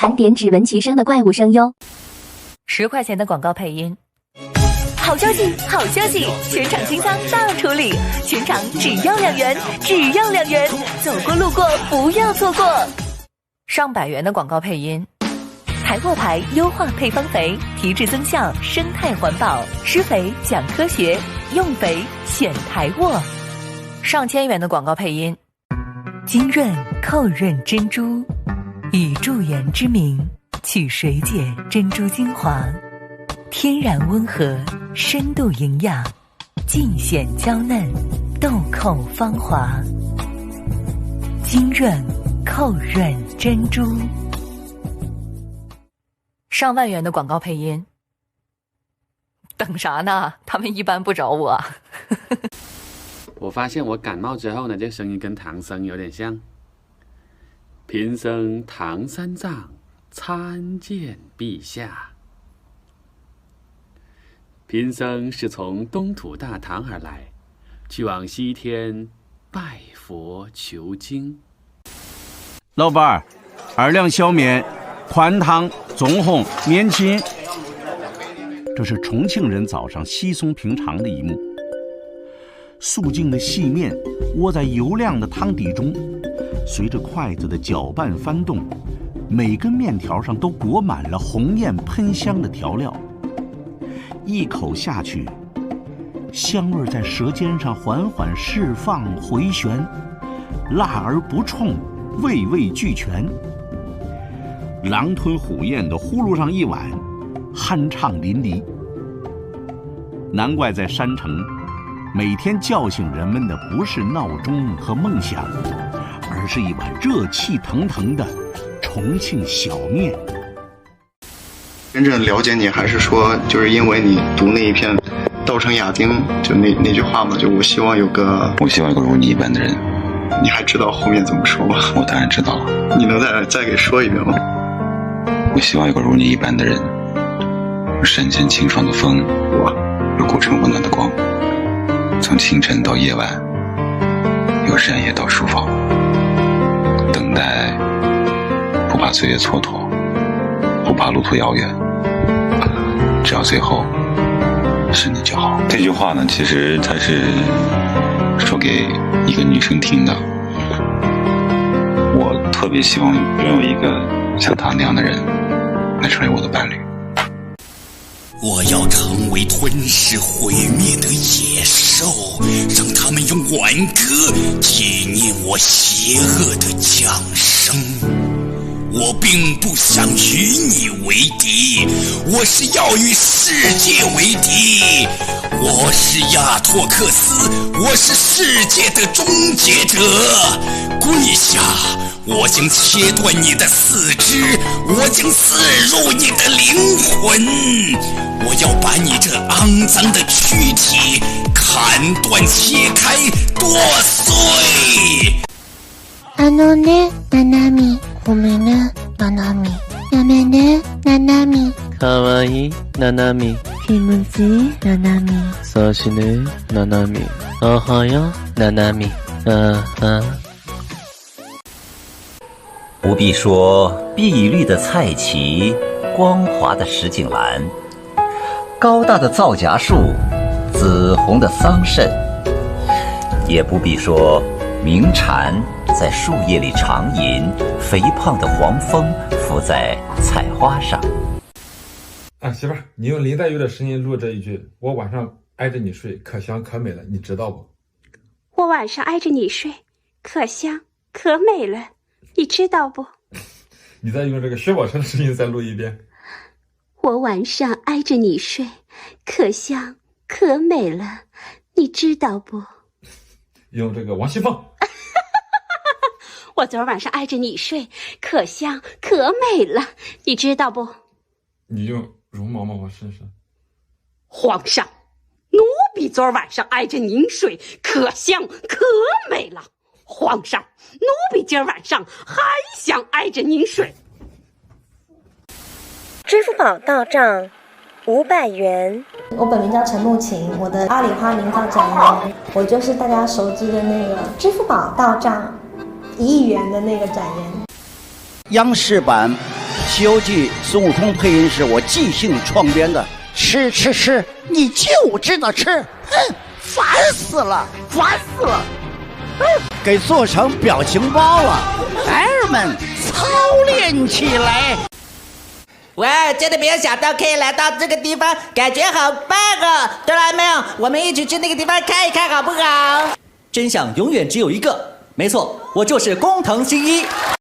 盘点只闻其声的怪物声优。10块钱的广告配音。好消息，好消息！全场清仓大处理，全场只要2元，只要2元，走过路过不要错过。上百元的广告配音。台沃牌优化配方肥，提质增效，生态环保，施肥讲科学，用肥选台沃。上千元的广告配音。精润扣润珍珠，以驻颜之名取水解珍珠精华，天然温和，深度营养，尽显娇嫩，豆蔻芳华。精润扣润珍珠。上万元的广告配音。等啥呢？他们一般不找我。我发现我感冒之后呢，这声音跟唐僧有点像。贫僧唐三藏参见陛下。贫僧是从东土大唐而来，去往西天拜佛求经。老板儿，2两小面，宽汤、中红、面筋。这是重庆人早上稀松平常的一幕。素净的细面窝在油亮的汤底中，随着筷子的搅拌翻动，每根面条上都裹满了红艳喷香的调料。一口下去，香味在舌尖上缓缓释放回旋，辣而不冲，味味俱全。狼吞虎咽地呼噜上一碗，酣畅淋漓。难怪在山城，每天叫醒人们的不是闹钟和梦想，而是一碗热气腾腾的重庆小面。真正了解你，还是说就是因为你读那一篇稻城亚丁就那句话嘛，就我希望有个如你一般的人。你还知道后面怎么说吗？我当然知道了。你能再给说一遍吗？我希望有个如你一般的人，有山间清爽的风，有古城温暖的光，从清晨到夜晚，由山野到书房，等待不怕岁月蹉跎，不怕路途遥远，只要最后是你就好。这句话呢，其实它是说给一个女生听的。我特别希望拥有一个像她那样的人来成为我的伴侣。我要成为吞噬毁灭的野兽，让他们用挽歌纪念我邪恶的降生。我并不想与你为敌，我是要与世界为敌。我是亚托克斯，我是世界的终结者。跪下，我将切断你的四肢，我将刺入你的灵魂。我要把你这肮脏的躯体砍断、切开、剁碎。ね、ナナミ、ごめんね、ナナミ。やめね、ナナミ。かわいい、ナナミ。気持ちいい、ナナミ。そうしね、ナナミ。おはよう、ナナミ。不必说碧绿的菜畦，光滑的石井栏，高大的皂荚树，紫红的桑葚，也不必说鸣蝉在树叶里长吟，肥胖的黄蜂伏在菜花上。媳妇儿，你用林黛玉的声音录这一句，我晚上挨着你睡，可香可美了，你知道不？我晚上挨着你睡，可香可美了，你知道不？你再用这个薛宝钏的声音再录一遍。我晚上挨着你睡，可香可美了，你知道不？用这个王熙凤。我昨儿晚上挨着你睡，可香可美了，你知道不？你用绒毛吗？我试试。皇上，奴婢昨儿晚上挨着您睡，可香可美了。皇上，奴婢今儿晚上还想挨着您睡。支付宝到账500元。我本名叫陈慕琴，我的阿里花名叫展颜，我就是大家熟知的那个支付宝到账1亿元的那个展颜。央视版西游记》孙悟空配音是我即兴创编的。吃，你就知道吃，哼，烦死了，烦死了！给做成表情包了，孩儿们操练起来！哇，真的没有想到可以来到这个地方，感觉好棒啊！哆啦 A 梦，我们一起去那个地方看一看好不好？真相永远只有一个，没错，我就是工藤新一。